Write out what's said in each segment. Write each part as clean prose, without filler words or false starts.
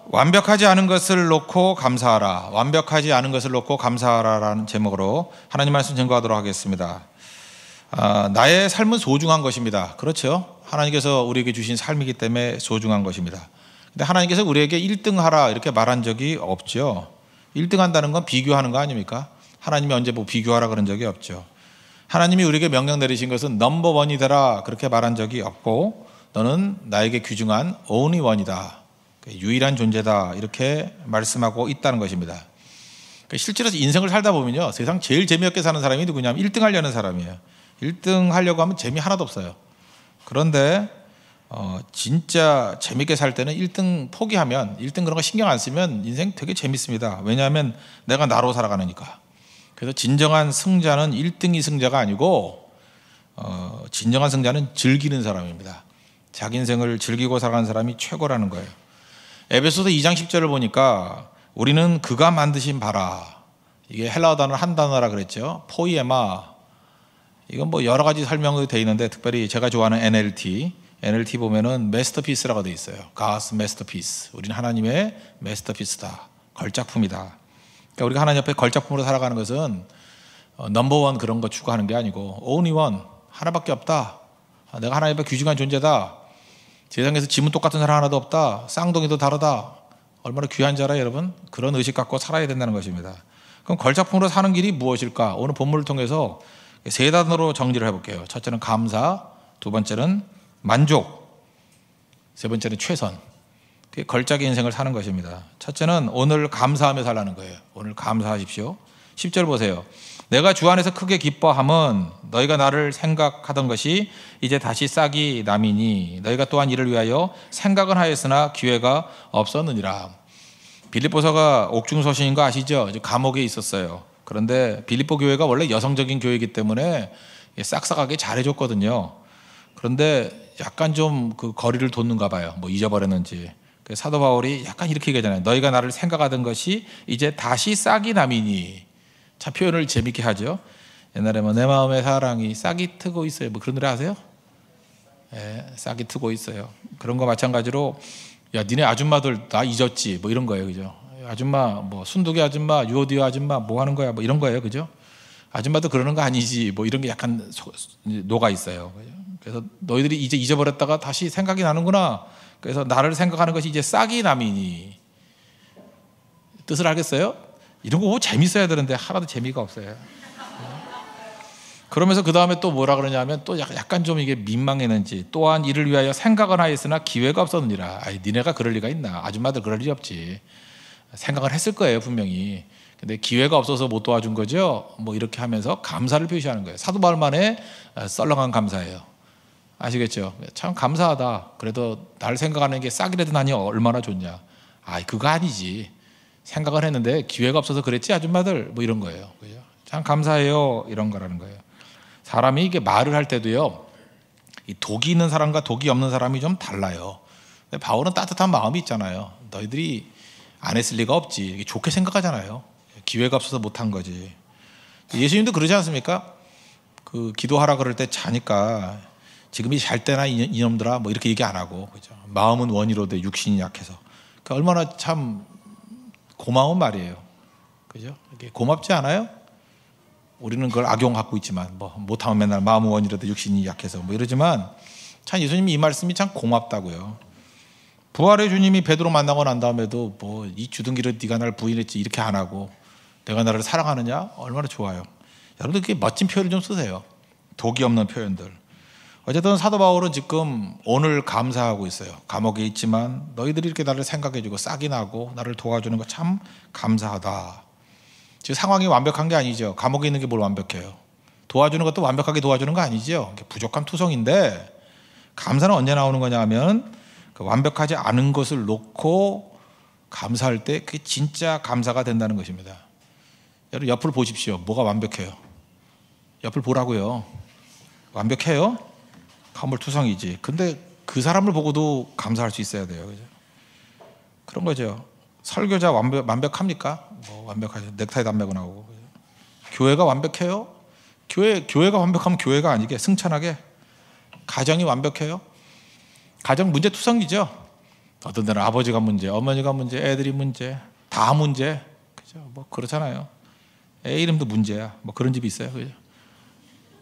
완벽하지 않은 것을 놓고 감사하라. 완벽하지 않은 것을 놓고 감사하라라는 제목으로 하나님 말씀 증거하도록 하겠습니다. 나의 삶은 소중한 것입니다. 그렇죠? 하나님께서 우리에게 주신 삶이기 때문에 소중한 것입니다. 근데 하나님께서 우리에게 1등 하라 이렇게 말한 적이 없죠. 1등 한다는 건 비교하는 거 아닙니까? 하나님이 언제 뭐 비교하라 그런 적이 없죠. 하나님이 우리에게 명령 내리신 것은 넘버 원이 되라 그렇게 말한 적이 없고, 너는 나에게 귀중한 only one이다, 유일한 존재다, 이렇게 말씀하고 있다는 것입니다. 실제로 인생을 살다 보면요, 세상 제일 재미없게 사는 사람이 누구냐면 1등 하려는 사람이에요. 1등 하려고 하면 재미 하나도 없어요. 그런데 진짜 재밌게 살 때는 1등 포기하면, 1등 그런 거 신경 안 쓰면 인생 되게 재밌습니다. 왜냐하면 내가 나로 살아가니까. 그래서 진정한 승자는 1등이 승자가 아니고 진정한 승자는 즐기는 사람입니다. 자기 인생을 즐기고 살아가는 사람이 최고라는 거예요. 에베소서 2장 10절을 보니까 우리는 그가 만드신 바라, 이게 헬라어 단어 한 단어라 그랬죠. 포이에마. 이건 뭐 여러 가지 설명이 되어 있는데, 특별히 제가 좋아하는 NLT 보면은 마스터피스라고 되어 있어요. God's masterpiece. 우리는 하나님의 마스터피스다, 걸작품이다. 그러니까 우리가 하나님 옆에 걸작품으로 살아가는 것은 넘버원 그런 거 추구하는 게 아니고 only one, 하나밖에 없다. 내가 하나님 앞에 귀중한 존재다. 세상에서 지문 똑같은 사람 하나도 없다. 쌍둥이도 다르다. 얼마나 귀한 자라 여러분. 그런 의식 갖고 살아야 된다는 것입니다. 그럼 걸작품으로 사는 길이 무엇일까? 오늘 본문을 통해서 세 단어로 정리를 해볼게요. 첫째는 감사, 두 번째는 만족, 세 번째는 최선. 그게 걸작의 인생을 사는 것입니다. 첫째는 오늘 감사하며 살라는 거예요. 오늘 감사하십시오. 10절 보세요. 내가 주 안에서 크게 기뻐함은 너희가 나를 생각하던 것이 이제 다시 싹이 남이니 너희가 또한 이를 위하여 생각은 하였으나 기회가 없었느니라. 빌립보서가 옥중서신인 거 아시죠? 감옥에 있었어요. 그런데 빌립보 교회가 원래 여성적인 교회이기 때문에 싹싹하게 잘해줬거든요. 그런데 약간 좀 그 거리를 뒀는가 봐요. 뭐 잊어버렸는지. 사도 바울이 약간 이렇게 얘기하잖아요. 너희가 나를 생각하던 것이 이제 다시 싹이 남이니. 참 표현을 재밌게 하죠. 옛날에 뭐 내 마음의 사랑이 싹이 트고 있어요, 뭐 그런 노래 아세요? 예, 싹이 트고 있어요. 그런 거 마찬가지로 야 니네 아줌마들 나 잊었지, 뭐 이런 거예요, 그죠? 아줌마 뭐 순두개 아줌마, 유오디오 아줌마 뭐 하는 거야, 뭐 이런 거예요, 그죠? 아줌마도 그러는 거 아니지, 뭐 이런 게 약간 녹아 있어요. 그래서 너희들이 이제 잊어버렸다가 다시 생각이 나는구나. 그래서 나를 생각하는 것이 이제 싹이 남이니. 뜻을 알겠어요? 이런 거 재밌어야 되는데 하나도 재미가 없어요. 그러면서 그 다음에 또 뭐라 그러냐면 또 약간 좀 이게 민망했는지, 또한 이를 위하여 생각은 하였으나 기회가 없었느니라. 아이, 니네가 그럴 리가 있나? 아줌마들 그럴 리 없지. 생각을 했을 거예요, 분명히. 근데 기회가 없어서 못 도와준 거죠. 뭐 이렇게 하면서 감사를 표시하는 거예요. 사도 바울만의 썰렁한 감사예요. 아시겠죠? 참 감사하다. 그래도 날 생각하는 게 싹이라도 나니 얼마나 좋냐. 아이, 그거 아니지. 생각을 했는데 기회가 없어서 그랬지 아줌마들, 뭐 이런 거예요. 그죠? 참 감사해요, 이런 거라는 거예요. 사람이 이게 말을 할 때도요, 이 독이 있는 사람과 독이 없는 사람이 좀 달라요. 근데 바울은 따뜻한 마음이 있잖아요. 너희들이 안 했을 리가 없지, 이렇게 좋게 생각하잖아요. 기회가 없어서 못한 거지. 예수님도 그러지 않습니까? 그 기도하라 그럴 때 자니까 지금이 잘 때나 이놈들아 뭐 이렇게 얘기 안 하고, 그죠? 마음은 원이로되 육신이 약해서. 그러니까 얼마나 참 고마운 말이에요. 그죠? 고맙지 않아요? 우리는 그걸 악용하고 있지만, 뭐 못하면 맨날 마음은 원이라도 육신이 약해서 뭐 이러지만, 참 예수님이 이 말씀이 참 고맙다고요. 부활의 주님이 베드로 만나고 난 다음에도 뭐 이 주둥기를 네가 나를 부인했지 이렇게 안 하고 내가 나를 사랑하느냐, 얼마나 좋아요. 여러분들 그게 멋진 표현을 좀 쓰세요. 독이 없는 표현들. 어쨌든 사도 바울은 지금 오늘 감사하고 있어요. 감옥에 있지만 너희들이 이렇게 나를 생각해주고 싹이 나고 나를 도와주는 거 참 감사하다. 지금 상황이 완벽한 게 아니죠. 감옥에 있는 게 뭘 완벽해요. 도와주는 것도 완벽하게 도와주는 거 아니죠. 부족한 투성인데, 감사는 언제 나오는 거냐 하면 그 완벽하지 않은 것을 놓고 감사할 때 그게 진짜 감사가 된다는 것입니다. 여러분 옆을 보십시오. 뭐가 완벽해요? 옆을 보라고요. 완벽해요? 화물투성이지. 근데 그 사람을 보고도 감사할 수 있어야 돼요. 그죠? 그런 거죠. 설교자 완벽합니까? 뭐 완벽하죠. 넥타이도 안 매고 나오고. 그죠? 교회가 완벽해요? 교회가 완벽하면 교회가 아니게 승천하게. 가정이 완벽해요? 가정 문제투성이죠. 어떤 데는 아버지가 문제, 어머니가 문제, 애들이 문제, 다 문제. 그죠? 뭐 그렇잖아요. 애 이름도 문제야. 뭐 그런 집이 있어요. 그죠?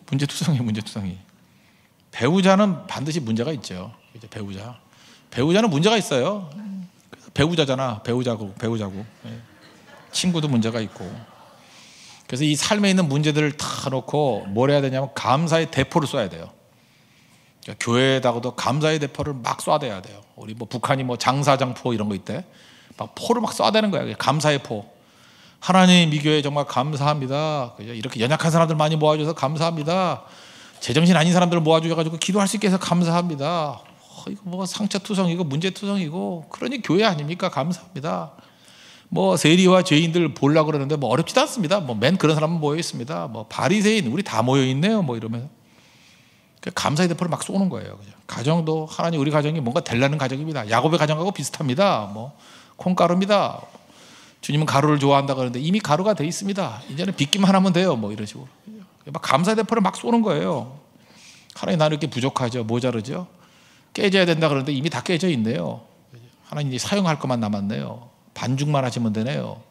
문제투성이, 문제투성이. 배우자는 반드시 문제가 있죠. 그죠? 배우자는 문제가 있어요. 배우자잖아. 배우자고. 친구도 문제가 있고. 그래서 이 삶에 있는 문제들을 다 놓고 뭘 해야 되냐면 감사의 대포를 쏴야 돼요. 그러니까 교회에다가도 감사의 대포를 막 쏴대야 돼요. 우리 뭐 북한이 뭐 장사장포 이런 거 있대. 막 포를 막 쏴대는 거야. 감사의 포. 하나님 이 교회 정말 감사합니다. 그죠? 이렇게 연약한 사람들 많이 모아줘서 감사합니다. 제정신 아닌 사람들을 모아주셔가지고 기도할 수 있게 해서 감사합니다. 이거 뭐 상처투성이고 문제투성이고 그러니 교회 아닙니까? 감사합니다. 뭐 세리와 죄인들 보려고 그러는데 뭐 어렵지도 않습니다. 뭐 맨 그런 사람은 모여 있습니다. 뭐 바리새인 우리 다 모여 있네요. 뭐 이러면서 감사의 대포를 막 쏘는 거예요. 그죠? 가정도 하나님 우리 가정이 뭔가 되려는 가정입니다. 야곱의 가정하고 비슷합니다. 뭐 콩가루입니다. 주님은 가루를 좋아한다 그러는데 이미 가루가 돼 있습니다. 이제는 빚기만 하면 돼요. 뭐 이런 식으로 막 감사의 대포를 막 쏘는 거예요. 하나님 나는 이렇게 부족하죠. 모자르죠. 깨져야 된다 그러는데 이미 다 깨져 있네요. 하나님 사용할 것만 남았네요. 반죽만 하시면 되네요.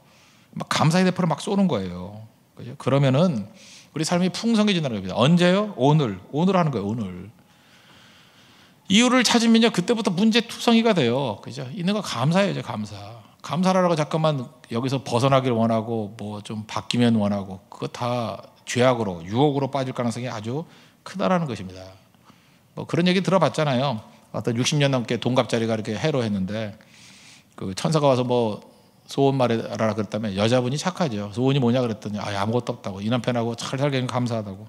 막 감사의 대포를 막 쏘는 거예요. 그죠? 그러면은 우리 삶이 풍성해진다는 겁니다. 언제요? 오늘 하는 거예요. 오늘. 이유를 찾으면요 그때부터 문제투성이가 돼요. 그죠? 있는 거 감사해야죠. 감사하라고 잠깐만 여기서 벗어나길 원하고 뭐 좀 바뀌면 원하고 그거 다 죄악으로 유혹으로 빠질 가능성이 아주 크다라는 것입니다. 뭐 그런 얘기 들어봤잖아요. 어떤 60년 넘게 동갑자리가 이렇게 해로했는데 그 천사가 와서 뭐 소원 말해라 그랬다면 여자분이 착하죠. 소원이 뭐냐 그랬더니 아무것도 없다고. 이 남편하고 잘 살게 감사하다고.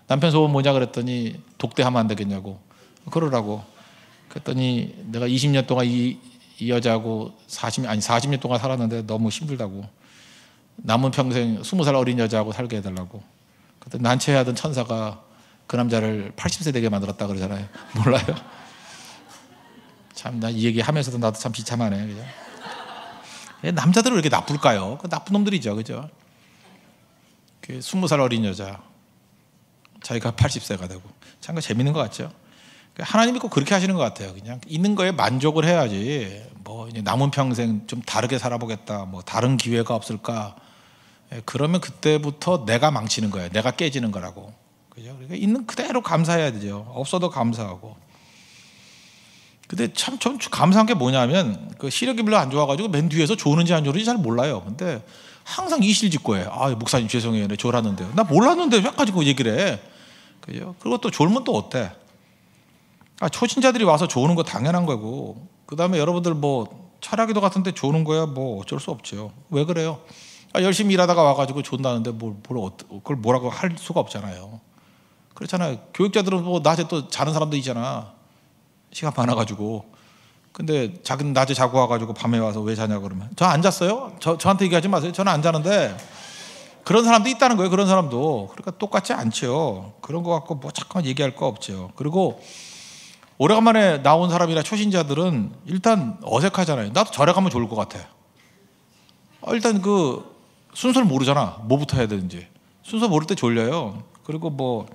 남편 소원 뭐냐 그랬더니 독대하면 안 되겠냐고 그러라고. 그랬더니 내가 20년 동안 이 여자하고 40년 동안 살았는데 너무 힘들다고. 남은 평생 20살 어린 여자하고 살게 해달라고. 그때 난처해하던 천사가 그 남자를 80세 되게 만들었다 그러잖아요. 몰라요? 참 나 이 얘기 하면서도 나도 참 비참하네. 그죠? 남자들은 왜 이렇게 나쁠까요? 나쁜 놈들이죠. 그죠? 20살 어린 여자 자기가 80세가 되고 참 재밌는 것 같죠? 하나님 믿고 그렇게 하시는 것 같아요. 그냥 있는 거에 만족을 해야지. 뭐 이제 남은 평생 좀 다르게 살아보겠다. 뭐 다른 기회가 없을까? 그러면 그때부터 내가 망치는 거예요. 내가 깨지는 거라고. 그죠? 그러니까 있는 그대로 감사해야 되죠. 없어도 감사하고. 근데 참 감사한 게 뭐냐면 그 시력이 별로 안 좋아가지고 맨 뒤에서 조는지 안 조는지 잘 몰라요. 근데 항상 이실직고해. 목사님 죄송해요. 내 졸았는데요. 나 몰랐는데 왜 가지고 얘기를 해? 그죠? 그리고 또 졸면 또 어때? 초신자들이 와서 조는 거 당연한 거고. 그 다음에 여러분들 뭐 철학기도 같은데 조는 거야 뭐 어쩔 수 없죠. 왜 그래요? 열심히 일하다가 와가지고 존다는데 그걸 뭐라고 할 수가 없잖아요. 그렇잖아요. 교육자들은 뭐 낮에 또 자는 사람도 있잖아. 시간 많아가지고. 근데 자기는 낮에 자고 와가지고 밤에 와서 왜 자냐 그러면 저 안 잤어요? 저한테 얘기하지 마세요. 저는 안 자는데. 그런 사람도 있다는 거예요. 그런 사람도. 그러니까 똑같지 않죠. 그런 거 갖고 뭐 잠깐 얘기할 거 없죠. 그리고 오래간만에 나온 사람이나 초신자들은 일단 어색하잖아요. 나도 절에 가면 좋을 것 같아. 일단 그 순서를 모르잖아. 뭐부터 해야 되는지. 순서 모를 때 졸려요. 그리고 뭐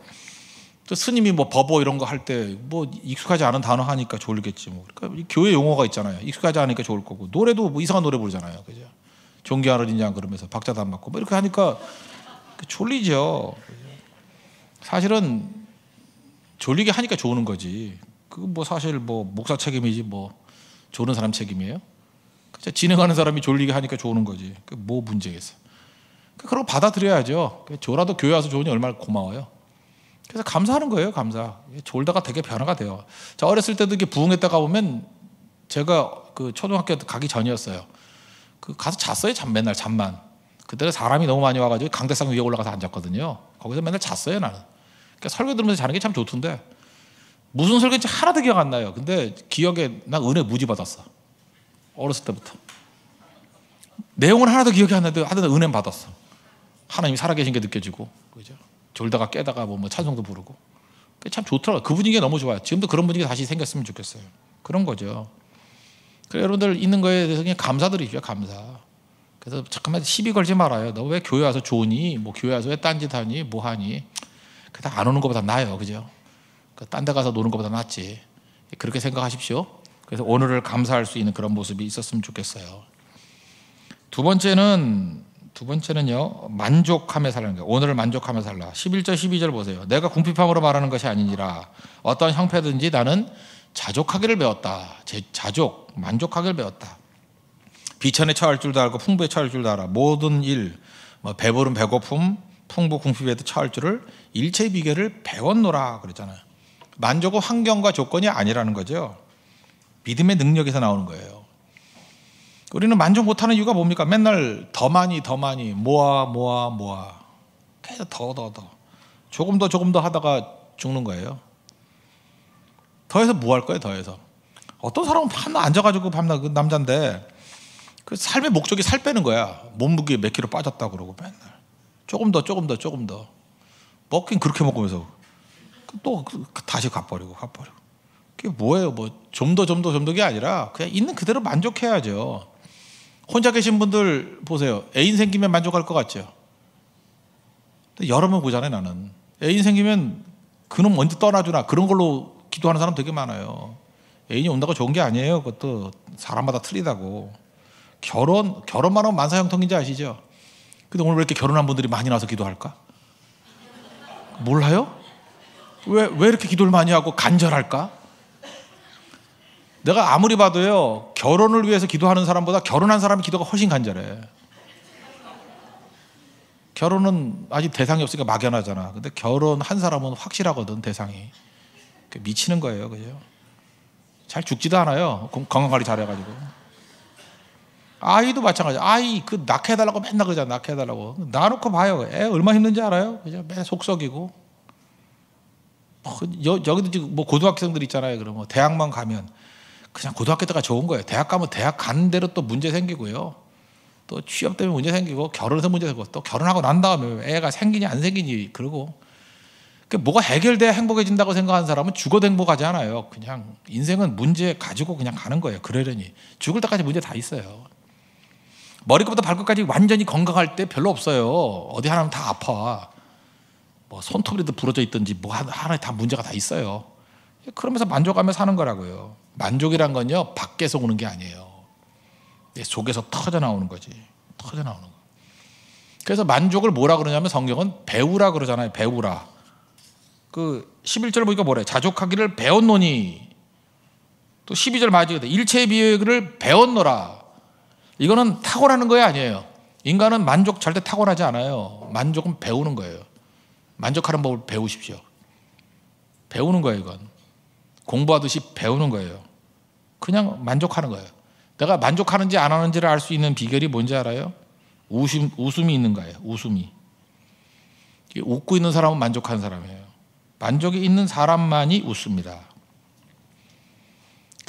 또 스님이 뭐 법어 이런 거 할 때 뭐 익숙하지 않은 단어 하니까 졸겠지 뭐. 그러니까 교회 용어가 있잖아요. 익숙하지 않으니까 좋을 거고. 노래도 뭐 이상한 노래 부르잖아요. 그죠? 존귀하는 인장 그러면서 박자도 안 맞고 뭐 이렇게 하니까 졸리죠. 사실은 졸리게 하니까 조는 거지. 그거 뭐 사실 뭐 목사 책임이지 뭐 조는 사람 책임이에요? 그죠? 진행하는 사람이 졸리게 하니까 조는 거지. 그 뭐 문제겠어? 그걸 받아들여야죠. 조라도 교회 와서 조으니 얼마나 고마워요. 그래서 감사하는 거예요. 감사. 졸다가 되게 변화가 돼요. 저 어렸을 때도 이렇게 부흥했다가 보면 제가 그 초등학교 가기 전이었어요. 그 가서 잤어요. 맨날 잠만. 그때는 사람이 너무 많이 와가지고 강대상 위에 올라가서 앉았거든요. 거기서 맨날 잤어요. 나는. 그러니까 설교 들으면서 자는 게 참 좋던데 무슨 설교인지 하나도 기억 안 나요. 근데 기억에 나 은혜 무지 받았어. 어렸을 때부터. 내용은 하나도 기억이 안 나는데 하여튼 은혜 받았어. 하나님이 살아계신 게 느껴지고, 그죠? 졸다가 깨다가 뭐 찬송도 부르고. 참 좋더라고요. 그 분위기가 너무 좋아요. 지금도 그런 분위기 다시 생겼으면 좋겠어요. 그런 거죠. 그래서 여러분들 있는 거에 대해서 그냥 감사드리죠. 감사. 그래서 잠깐만 시비 걸지 말아요. 너 왜 교회 와서 좋으니? 뭐 교회 와서 왜 딴짓하니? 뭐 하니? 그다 안 오는 것보다 나아요. 그죠? 딴 데 가서 노는 것보다 낫지. 그렇게 생각하십시오. 그래서 오늘을 감사할 수 있는 그런 모습이 있었으면 좋겠어요. 두 번째는요, 만족하며 살라는 거예요. 오늘을 만족하며 살라. 11절 12절 보세요. 내가 궁핍함으로 말하는 것이 아니니라. 어떤 형편든지 나는 자족하기를 배웠다. 자족, 만족하기를 배웠다. 비천에 처할 줄도 알고 풍부에 처할 줄도 알아. 모든 일, 배부름 배고픔, 풍부 궁핍에도 처할 줄을 일체의 비결을 배웠노라 그랬잖아요. 만족은 환경과 조건이 아니라는 거죠. 믿음의 능력에서 나오는 거예요. 우리는 만족 못하는 이유가 뭡니까? 맨날 더 많이 모아 계속 더 조금 더 하다가 죽는 거예요. 더해서 뭐 할 거예요? 더해서 어떤 사람은 밤낮 앉아가지고 밤낮 그 남자인데 그 삶의 목적이 살 빼는 거야. 몸무게 몇 킬로 빠졌다 그러고 맨날 조금 더 먹긴 그렇게 먹으면서 또 다시 가버리고 그게 뭐예요? 좀 더게 아니라 그냥 있는 그대로 만족해야죠. 혼자 계신 분들 보세요. 애인 생기면 만족할 것 같죠? 여러 번 보잖아요. 나는 애인 생기면 그놈 먼저 떠나주나 그런 걸로 기도하는 사람 되게 많아요. 애인이 온다고 좋은 게 아니에요. 그것도 사람마다 틀리다고. 결혼만 하면 만사형통인지 아시죠? 근데 오늘 왜 이렇게 결혼한 분들이 많이 나와서 기도할까? 몰라요? 왜 이렇게 기도를 많이 하고 간절할까? 내가 아무리 봐도요, 결혼을 위해서 기도하는 사람보다 결혼한 사람의 기도가 훨씬 간절해. 결혼은 아직 대상이 없으니까 막연하잖아. 근데 결혼한 사람은 확실하거든, 대상이. 미치는 거예요, 그죠? 잘 죽지도 않아요. 건강관리 잘해가지고. 아이도 마찬가지. 아이 낳게해달라고 맨날 그러잖아. 낳게해달라고. 낳아놓고 봐요. 애 얼마나 힘든지 알아요? 그죠? 맨 속썩이고. 여기도 지금 고등학생들 있잖아요. 그러면 대학만 가면 그냥 고등학교 때가 좋은 거예요. 대학 가면 대학 가는 대로 또 문제 생기고요. 또 취업 때문에 문제 생기고 결혼해서 문제 생기고 또 결혼하고 난 다음에 애가 생기니 안 생기니 그러고 뭐가 해결돼야 행복해진다고 생각하는 사람은 죽어도 행복하지 않아요. 그냥 인생은 문제 가지고 그냥 가는 거예요. 그러려니 죽을 때까지 문제 다 있어요. 머리부터 발끝까지 완전히 건강할 때 별로 없어요. 어디 하나면 다 아파. 손톱이라도 부러져 있든지 하나에 다 문제가 다 있어요. 그러면서 만족하며 사는 거라고요. 만족이란 건요, 밖에서 오는 게 아니에요. 내 속에서 터져 나오는 거지. 터져 나오는 거. 그래서 만족을 뭐라 그러냐면 성경은 배우라 그러잖아요. 배우라. 11절 보니까 뭐래? 자족하기를 배웠노니. 또 12절 맞이거든. 일체의 비결을 배웠노라. 이거는 타고나는 거예요, 아니에요? 인간은 만족 절대 타고나지 않아요. 만족은 배우는 거예요. 만족하는 법을 배우십시오. 배우는 거예요, 이건. 공부하듯이 배우는 거예요. 그냥 만족하는 거예요. 내가 만족하는지 안 하는지를 알 수 있는 비결이 뭔지 알아요? 웃음이 있는 거예요. 웃음이. 웃고 있는 사람은 만족한 사람이에요. 만족이 있는 사람만이 웃습니다.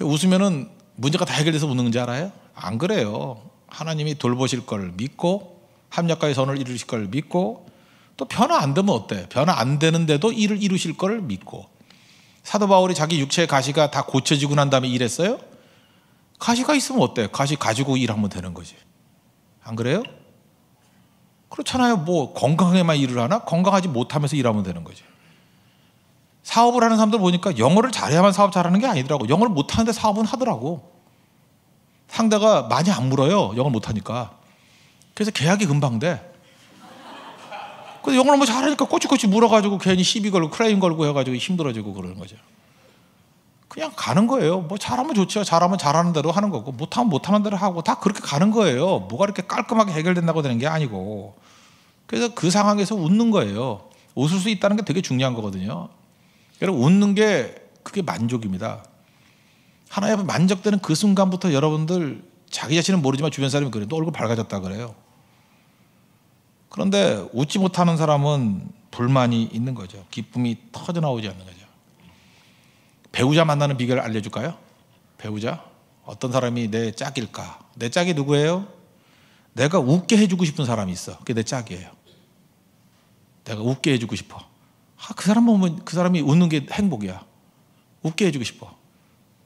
웃으면은 문제가 다 해결돼서 웃는 건지 알아요? 안 그래요. 하나님이 돌보실 걸 믿고 합력과의 선을 이루실 걸 믿고 또 변화 안 되면 어때? 변화 안 되는데도 일을 이루실 걸 믿고. 사도 바울이 자기 육체의 가시가 다 고쳐지고 난 다음에 일했어요? 가시가 있으면 어때? 가시 가지고 일하면 되는 거지. 안 그래요? 그렇잖아요. 건강하게만 일을 하나? 건강하지 못하면서 일하면 되는 거지. 사업을 하는 사람들 보니까 영어를 잘해야만 사업 잘하는 게 아니더라고. 영어를 못하는데 사업은 하더라고. 상대가 많이 안 물어요. 영어를 못하니까. 그래서 계약이 금방 돼. 근데 영어를 잘하니까 꼬치꼬치 물어가지고 괜히 시비 걸고 크레임 걸고 해가지고 힘들어지고 그러는 거죠. 그냥 가는 거예요. 잘하면 좋죠. 잘하면 잘하는 대로 하는 거고 못하면 못하는 대로 하고 다 그렇게 가는 거예요. 뭐가 이렇게 깔끔하게 해결된다고 되는 게 아니고. 그래서 그 상황에서 웃는 거예요. 웃을 수 있다는 게 되게 중요한 거거든요. 여러분 웃는 게 그게 만족입니다. 하나님 앞에 만족되는 그 순간부터 여러분들 자기 자신은 모르지만 주변 사람이 그래요. 너 얼굴 밝아졌다 그래요. 그런데 웃지 못하는 사람은 불만이 있는 거죠. 기쁨이 터져나오지 않는 거죠. 배우자 만나는 비결을 알려줄까요? 배우자? 어떤 사람이 내 짝일까? 내 짝이 누구예요? 내가 웃게 해주고 싶은 사람이 있어. 그게 내 짝이에요. 내가 웃게 해주고 싶어. 그 사람 보면 그 사람이 웃는 게 행복이야. 웃게 해주고 싶어.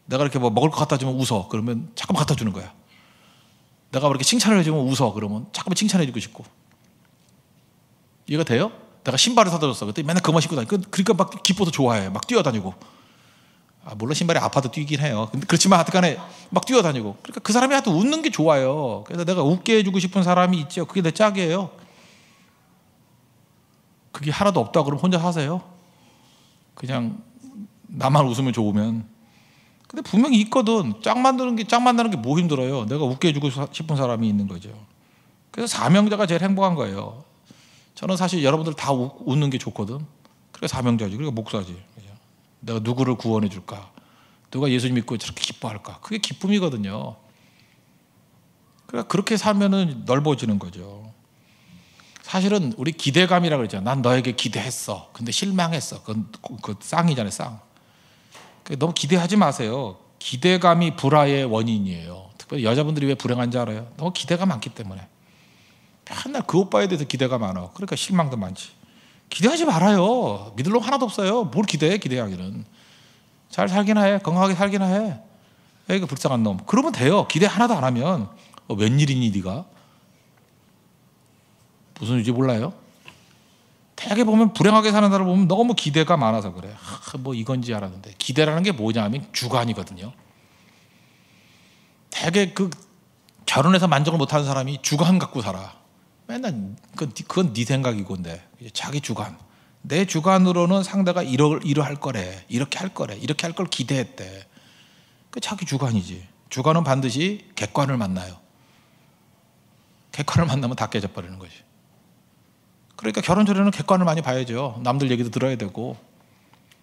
내가 이렇게 먹을 거 갖다 주면 웃어. 그러면 잠깐만 갖다 주는 거야. 내가 이렇게 칭찬을 해주면 웃어. 그러면 잠깐만 칭찬해주고 싶고. 이해가 돼요? 내가 신발을 사다 줬어. 그때 맨날 그만 신고 다니고. 그러니까 막 기뻐서 좋아해. 막 뛰어다니고. 물론 신발이 아파도 뛰긴 해요. 근데 그렇지만 하여튼간에 막 뛰어다니고. 그러니까 그 사람이 하여튼 웃는 게 좋아요. 그래서 내가 웃게 해주고 싶은 사람이 있죠. 그게 내 짝이에요. 그게 하나도 없다 그러면 혼자 사세요. 그냥 나만 웃으면 좋으면. 근데 분명히 있거든. 짝 만드는 게 뭐 힘들어요. 내가 웃게 해주고 싶은 사람이 있는 거죠. 그래서 사명자가 제일 행복한 거예요. 저는 사실 여러분들 다 웃는 게 좋거든. 그러니까 사명자지. 그러니까 목사지. 내가 누구를 구원해 줄까? 누가 예수님 믿고 저렇게 기뻐할까? 그게 기쁨이거든요. 그러니까 그렇게 살면은 넓어지는 거죠. 사실은 우리 기대감이라고 그러잖아. 난 너에게 기대했어. 근데 실망했어. 그건 쌍이잖아요, 쌍. 너무 기대하지 마세요. 기대감이 불화의 원인이에요. 특별히 여자분들이 왜 불행한지 알아요? 너무 기대가 많기 때문에. 맨날 그 오빠에 대해서 기대가 많아. 그러니까 실망도 많지. 기대하지 말아요. 믿을 놈 하나도 없어요. 뭘 기대해, 기대하기는. 잘 살기나 해. 건강하게 살기나 해. 에이, 그 불쌍한 놈. 그러면 돼요. 기대 하나도 안 하면. 웬일이니 네가? 무슨 일인지 몰라요? 되게 보면 불행하게 사는 사람을 보면 너무 기대가 많아서 그래. 뭐 이건지 알았는데. 기대라는 게 뭐냐 하면 주관이거든요. 되게 그 결혼해서 만족을 못하는 사람이 주관 갖고 살아. 맨날 그건 네 생각이건데 자기 주관. 내 주관으로는 상대가 이러할 거래. 이렇게 할 거래. 이렇게 할 걸 기대했대. 그 자기 주관이지. 주관은 반드시 객관을 만나요. 객관을 만나면 다 깨져버리는 거지. 그러니까 결혼 전에는 객관을 많이 봐야죠. 남들 얘기도 들어야 되고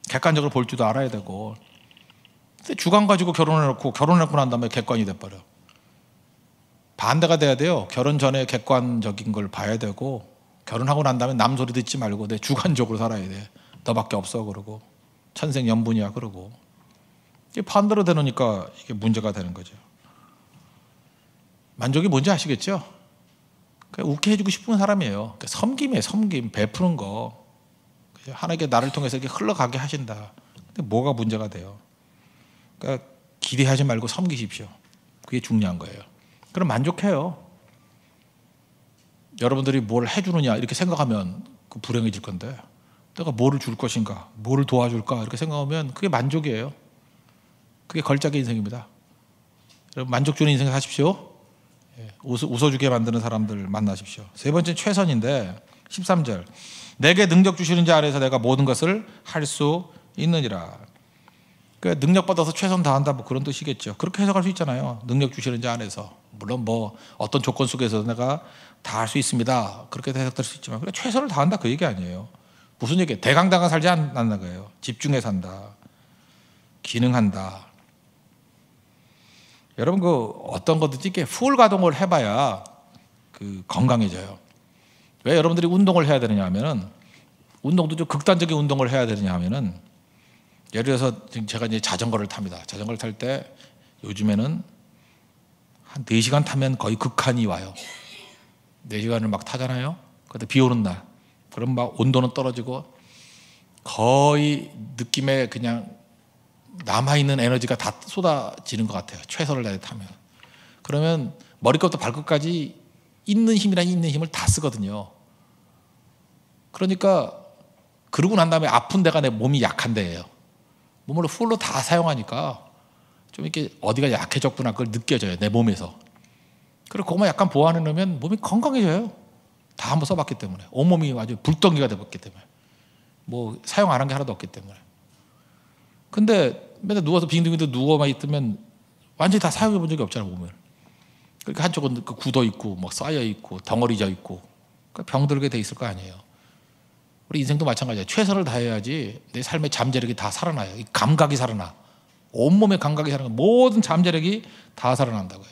객관적으로 볼 줄도 알아야 되고. 근데 주관 가지고 결혼해놓고 난 다음에 객관이 돼버려. 반대가 돼야 돼요. 결혼 전에 객관적인 걸 봐야 되고 결혼하고 난 다음에 남 소리 듣지 말고 내 주관적으로 살아야 돼. 너밖에 없어 그러고 천생연분이야 그러고. 이게 반대로 되니까 이게 문제가 되는 거죠. 만족이 뭔지 아시겠죠? 그냥 웃게 해주고 싶은 사람이에요. 섬김이에요. 섬김, 베푸는 거. 하나님께 나를 통해서 이렇게 흘러가게 하신다. 근데 뭐가 문제가 돼요? 그러니까 기대하지 말고 섬기십시오. 그게 중요한 거예요. 그럼 만족해요. 여러분들이 뭘 해주느냐 이렇게 생각하면 그 불행해질 건데 내가 뭐를 줄 것인가, 뭐를 도와줄까 이렇게 생각하면 그게 만족이에요. 그게 걸작의 인생입니다. 여러분 만족 주는 인생 사십시오. 웃어주게 만드는 사람들 만나십시오. 세 번째는 최선인데 13절 내게 능력 주시는 자 안에서 내가 모든 것을 할 수 있느니라. 그러니까 능력 받아서 최선 다한다 뭐 그런 뜻이겠죠. 그렇게 해석할 수 있잖아요. 능력 주시는 자 안에서 물론 뭐 어떤 조건 속에서 내가 다 할 수 있습니다. 그렇게 해석될 수 있지만 그래 최선을 다한다 그 얘기 아니에요. 무슨 얘기예요? 대강당한 살지 않는 거예요. 집중해 산다. 기능한다. 여러분 그 어떤 거든지 이렇게 풀 가동을 해봐야 그 건강해져요. 왜 여러분들이 운동을 해야 되느냐 하면은 운동도 좀 극단적인 운동을 해야 되느냐 하면은 예를 들어서 지금 제가 이제 자전거를 탑니다. 자전거를 탈 때 요즘에는 한 4시간 타면 거의 극한이 와요. 4시간을 막 타잖아요. 그때 비 오는 날. 그럼 막 온도는 떨어지고 거의 느낌에 그냥 남아있는 에너지가 다 쏟아지는 것 같아요. 최선을 다해 타면. 그러면 머리끝부터 발끝까지 있는 힘을 다 쓰거든요. 그러니까 그러고 난 다음에 아픈 데가 내 몸이 약한 데예요. 몸을 풀로 다 사용하니까 좀 이렇게 어디가 약해졌구나 그걸 느껴져요. 내 몸에서. 그리고 그것만 약간 보완해 놓으면 몸이 건강해져요. 다 한번 써봤기 때문에. 온몸이 아주 불덩이가 되었기 때문에. 뭐 사용 안 한 게 하나도 없기 때문에. 근데 맨날 누워서 빙둥이도 누워만 있으면 완전히 다 사용해 본 적이 없잖아요, 몸을. 그러니까 한쪽은 굳어 있고, 막 쌓여 있고, 덩어리져 있고, 그러니까 병들게 돼 있을 거 아니에요. 우리 인생도 마찬가지예요. 최선을 다해야지 내 삶의 잠재력이 다 살아나요. 이 감각이 살아나. 온몸의 감각이 살아나. 모든 잠재력이 다 살아난다고요.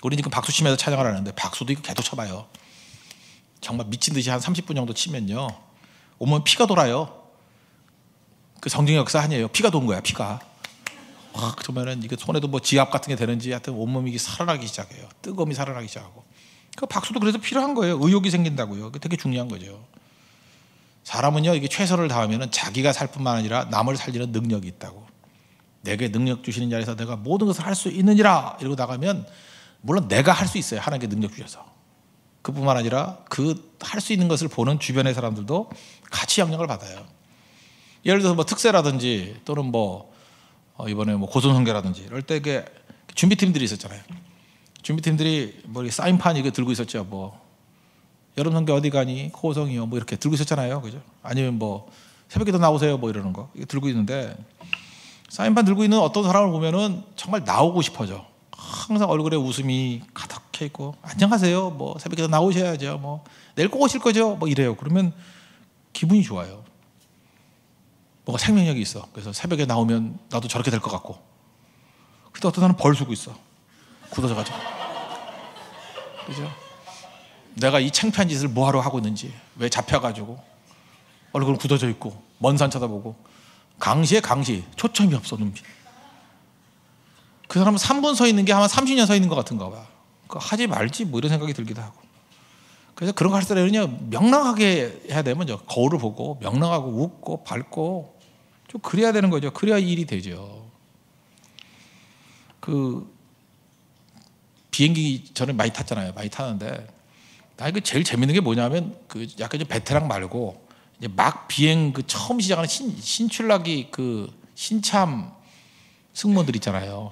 우리 지금 박수 치면서 찬양을 하는데 박수도 이거 계속 쳐봐요. 정말 미친 듯이 한 30분 정도 치면요. 온몸에 피가 돌아요. 그 성경의 역사 아니에요. 피가 돈 거야, 피가. 와, 그러면은 이게 손에도 뭐 지압 같은 게 되는지 하여튼 온몸이 살아나기 시작해요. 뜨거움이 살아나기 시작하고. 그 박수도 그래서 필요한 거예요. 의욕이 생긴다고요. 그게 되게 중요한 거죠. 사람은요, 이게 최선을 다하면은 자기가 살 뿐만 아니라 남을 살리는 능력이 있다고. 내게 능력 주시는 자리에서 내가 모든 것을 할 수 있느니라 이러고 나가면 물론 내가 할 수 있어요. 하나님께 능력 주셔서. 그뿐만 아니라 그 할 수 있는 것을 보는 주변의 사람들도 같이 영향을 받아요. 예를 들어서 뭐 특세라든지 또는 뭐 이번에 뭐 고소성계라든지 이럴 때 이게 준비팀들이 있었잖아요. 준비팀들이 뭐 사인판 이거 들고 있었죠. 뭐 여름 성계 어디 가니? 고성이요. 뭐 이렇게 들고 있었잖아요. 그죠? 아니면 뭐 새벽에도 나오세요. 뭐 이러는 거 이거 들고 있는데 사인판 들고 있는 어떤 사람을 보면은 정말 나오고 싶어져. 항상 얼굴에 웃음이 가득해 있고 안녕하세요. 뭐 새벽에도 나오셔야죠. 뭐 내일 꼭 오실 거죠. 뭐 이래요. 그러면 기분이 좋아요. 뭔가 생명력이 있어. 그래서 새벽에 나오면 나도 저렇게 될 것 같고. 근데 어떤 사람은 벌 쓰고 있어. 굳어져가지고. 그죠? 내가 이 창피한 짓을 뭐하러 하고 있는지, 왜 잡혀가지고 얼굴은 굳어져 있고 먼 산 쳐다보고 강시에 강시, 초점이 없어. 눈빛. 그 사람은 3분 서 있는 게 아마 30년 서 있는 것 같은가 봐. 하지 말지 뭐 이런 생각이 들기도 하고. 그래서 그런 거 할 때는요 명랑하게 해야 돼요. 먼저 거울을 보고 명랑하고 웃고 밝고 좀 그래야 되는 거죠. 그래야 일이 되죠. 그 비행기 저는 많이 탔잖아요. 많이 타는데 나 이거 제일 재밌는 게 뭐냐면 그 약간 좀 베테랑 말고 이제 막 비행 그 처음 시작하는 신출락이 그 신참 승무원들 있잖아요.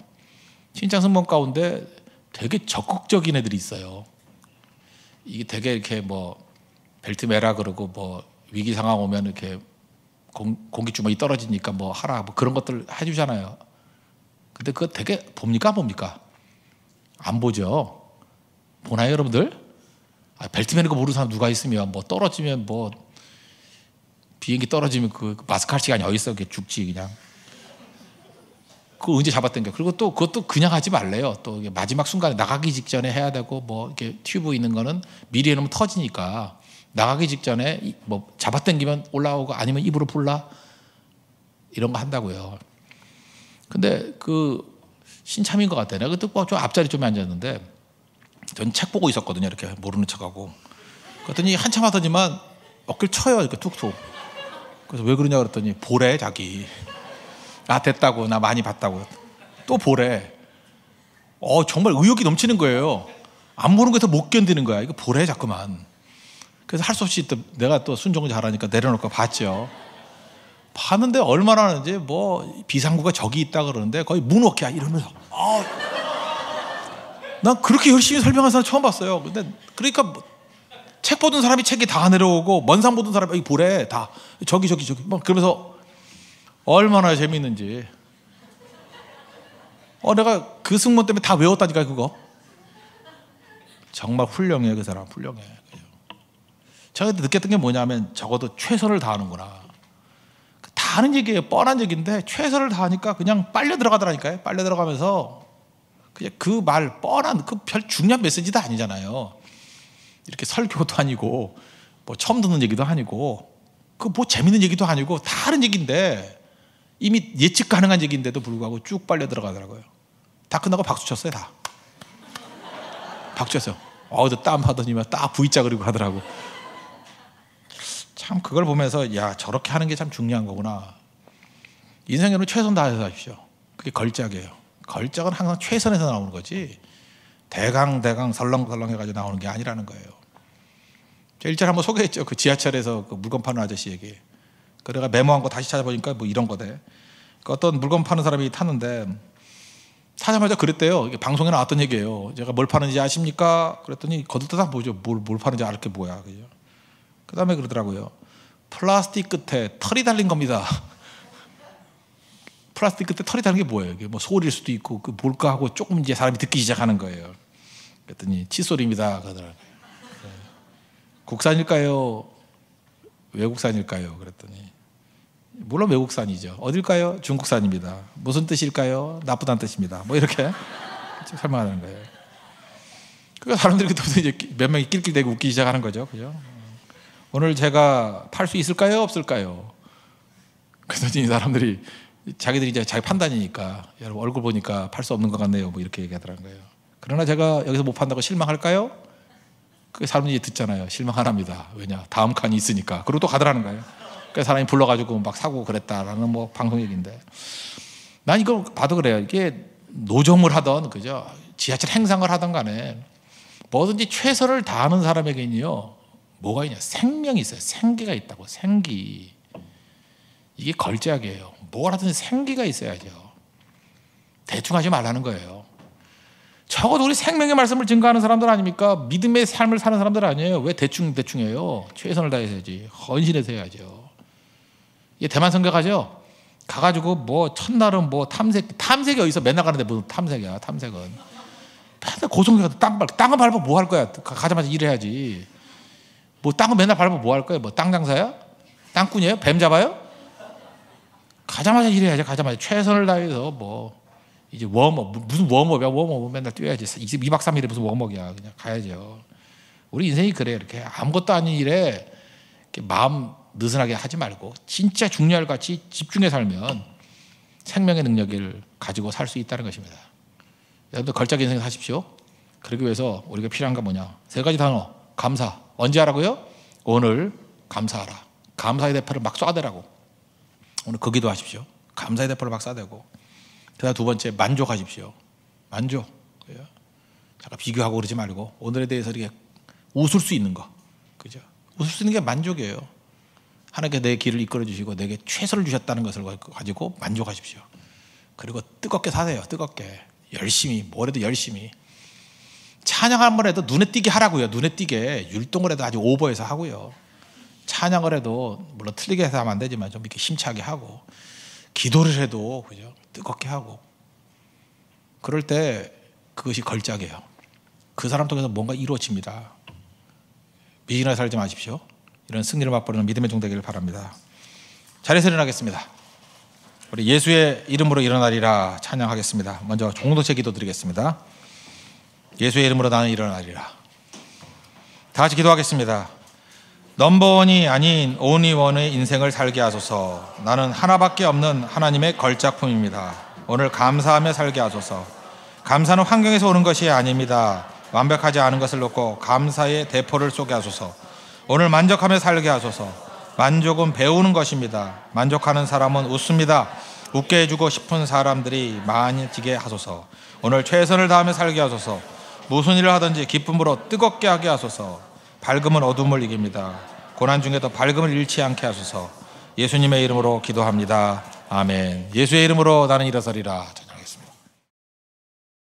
신참 승무원 가운데 되게 적극적인 애들이 있어요. 이게 되게 이렇게 뭐 벨트 매라 그러고 뭐 위기 상황 오면 이렇게 공기 주머니 떨어지니까 뭐 하라 뭐 그런 것들 해주잖아요. 근데 그거 되게 봅니까 안 봅니까? 안 보죠. 보나요 여러분들? 벨트 매는 거 모르는 사람 누가 있으면 뭐 떨어지면 뭐 비행기 떨어지면 그 마스크 할 시간이 어디 있어? 그게 죽지 그냥. 그거 언제 잡아당겨? 그리고 또 그것도 그냥 하지 말래요. 또 마지막 순간에 나가기 직전에 해야 되고 뭐 이렇게 튜브 있는 거는 미리 해놓으면 터지니까 나가기 직전에 뭐 잡아당기면 올라오고 아니면 입으로 불라 이런 거 한다고요. 근데 그 신참인 것 같아. 내가 그때 좀 앞자리 좀 앉았는데 전 책 보고 있었거든요. 이렇게 모르는 척하고. 그랬더니 한참 하더니만 어깨를 쳐요. 이렇게 툭툭. 그래서 왜 그러냐 그랬더니 보래 자기. 됐다고 나 많이 봤다고. 또 보래. 정말 의욕이 넘치는 거예요. 안 보는 게 더 못 견디는 거야. 이거 보래 자꾸만. 그래서 할 수 없이 또 내가 또 순종을 잘하니까 내려놓고 봤죠. 봤는데 얼마나 하는지 뭐 비상구가 저기 있다 그러는데 거의 문워크야 이러면서 난 그렇게 열심히 설명한 사람 처음 봤어요. 근데 그러니까 뭐 책 보던 사람이 책이 다 내려오고 먼산 보던 사람이 여기 보래 다 저기 뭐 그러면서 얼마나 재밌는지. 내가 그 승무원 때문에 다 외웠다니까 그거. 정말 훌륭해 그 사람 훌륭해. 제가 느꼈던 게 뭐냐면 적어도 최선을 다하는구나. 다 하는 얘기예요. 뻔한 얘기인데 최선을 다하니까 그냥 빨려 들어가더라니까요. 빨려 들어가면서 그냥 그 말 뻔한 그 별 중요한 메시지도 아니잖아요. 이렇게 설교도 아니고 뭐 처음 듣는 얘기도 아니고 그 뭐 재밌는 얘기도 아니고 다 하는 얘기인데 이미 예측 가능한 얘기인데도 불구하고 쭉 빨려 들어가더라고요. 다 끝나고 박수 쳤어요. 다 박수 쳤어요. 땀 하더니만 딱 V자 그리고 하더라고. 참 그걸 보면서 야 저렇게 하는 게 참 중요한 거구나. 인생에는 최선 다해서 하십시오. 그게 걸작이에요. 걸작은 항상 최선에서 나오는 거지 대강 설렁설렁 해가지고 나오는 게 아니라는 거예요. 제가 일전에 한번 소개했죠. 그 지하철에서 그 물건 파는 아저씨 얘기. 그래가 메모한 거 다시 찾아보니까 뭐 이런 거대. 그 어떤 물건 파는 사람이 탔는데 타자마자 그랬대요. 이게 방송에 나왔던 얘기예요. 제가 뭘 파는지 아십니까? 그랬더니 거들떠다 보죠. 뭘 파는지 알 게 뭐야. 그죠? 그 다음에 그러더라고요. 플라스틱 끝에 털이 달린 겁니다. 플라스틱 끝에 털이 달린 게 뭐예요? 이게 뭐 소리일 수도 있고 그 뭘까 하고 조금 이제 사람이 듣기 시작하는 거예요. 그랬더니 칫솔입니다. 그러더라고요. 국산일까요? 외국산일까요? 그랬더니 물론 외국산이죠. 어딜까요? 중국산입니다. 무슨 뜻일까요? 나쁘다는 뜻입니다. 뭐 이렇게 설명하는 거예요. 그러니까 사람들이 그때부터 이제 몇 명이 낄낄대고 웃기 시작하는 거죠. 그죠? 오늘 제가 팔 수 있을까요? 없을까요? 그랬더니 사람들이 자기들이 이제 자기 판단이니까 여러분 얼굴 보니까 팔 수 없는 것 같네요. 뭐 이렇게 얘기하더라는 거예요. 그러나 제가 여기서 못 판다고 실망할까요? 그 사람들이 듣잖아요. 실망 안 합니다. 왜냐? 다음 칸이 있으니까. 그리고 또 가더라는 거예요. 그 사람이 불러가지고 막 사고 그랬다라는 뭐 방송 얘기인데 난 이거 봐도 그래요. 이게 노점을 하던 그죠? 지하철 행상을 하던 간에 뭐든지 최선을 다하는 사람에게는요 뭐가 있냐? 생명이 있어요. 생기가 있다고. 생기. 이게 걸작이에요. 뭘 하든 생기가 있어야죠. 대충 하지 말라는 거예요. 적어도 우리 생명의 말씀을 증거하는 사람들 아닙니까? 믿음의 삶을 사는 사람들 아니에요. 왜 대충해요? 최선을 다해서 해야지. 헌신해서 해야죠. 이게 대만 성격하죠? 가가지고 뭐 첫날은 뭐 탐색이 어디서 맨날 가는데 무슨 탐색이야. 탐색은 맨날 고성교가 땅을 밟아 뭐 할 거야? 가자마자 일해야지. 뭐 땅을 맨날 밟아 뭐 할 거야? 뭐 땅 장사야? 땅꾼이에요? 뱀 잡아요? 가자마자 일해야지. 가자마자 최선을 다해서 뭐 이제 웜업, 무슨 웜업이야? 웜업 맨날 뛰어야지. 2박 3일에 무슨 웜업이야? 그냥 가야죠. 우리 인생이 그래. 이렇게 아무것도 아닌 일에 이렇게 마음 느슨하게 하지 말고 진짜 중요할 같이 집중해 살면 생명의 능력을 가지고 살 수 있다는 것입니다. 여러분들 걸작 인생 사십시오. 그러기 위해서 우리가 필요한 건 뭐냐? 3가지 단어. 감사. 언제 하라고요? 오늘 감사하라. 감사의 대포를 막 쏴대라고. 오늘 그 기도하십시오. 감사의 대포를 막 쏴대고. 그다음 2번째, 만족하십시오. 만족. 잠깐 비교하고 그러지 말고 오늘에 대해서 이렇게 웃을 수 있는 거, 그죠? 웃을 수 있는 게 만족이에요. 하나님께 내 길을 이끌어 주시고 내게 최선을 주셨다는 것을 가지고 만족하십시오. 그리고 뜨겁게 사세요. 뜨겁게 열심히, 뭐래도 열심히. 찬양 한 번 해도 눈에 띄게 하라고요. 눈에 띄게. 율동을 해도 아주 오버해서 하고요. 찬양을 해도 물론 틀리게 해서 하면 안 되지만 좀 이렇게 심차게 하고, 기도를 해도 그죠? 뜨겁게 하고. 그럴 때 그것이 걸작이에요. 그 사람 통해서 뭔가 이루어집니다. 미진하게 살지 마십시오. 이런 승리를 맛보는 믿음의 종 되기를 바랍니다. 자리에서 일어나겠습니다. 우리 예수의 이름으로 일어나리라 찬양하겠습니다. 먼저 공동체 기도 드리겠습니다. 예수의 이름으로 나는 일어나리라. 다 같이 기도하겠습니다. 넘버원이 아닌 온리원의 인생을 살게 하소서. 나는 하나밖에 없는 하나님의 걸작품입니다. 오늘 감사하며 살게 하소서. 감사는 환경에서 오는 것이 아닙니다. 완벽하지 않은 것을 놓고 감사의 대포를 쏘게 하소서. 오늘 만족하며 살게 하소서. 만족은 배우는 것입니다. 만족하는 사람은 웃습니다. 웃게 해주고 싶은 사람들이 많아지게 하소서. 오늘 최선을 다하며 살게 하소서. 무슨 일을 하든지 기쁨으로 뜨겁게 하게 하소서. 밝음은 어둠을 이깁니다. 고난 중에도 밝음을 잃지 않게 하소서. 예수님의 이름으로 기도합니다. 아멘. 예수의 이름으로 나는 일어서리라.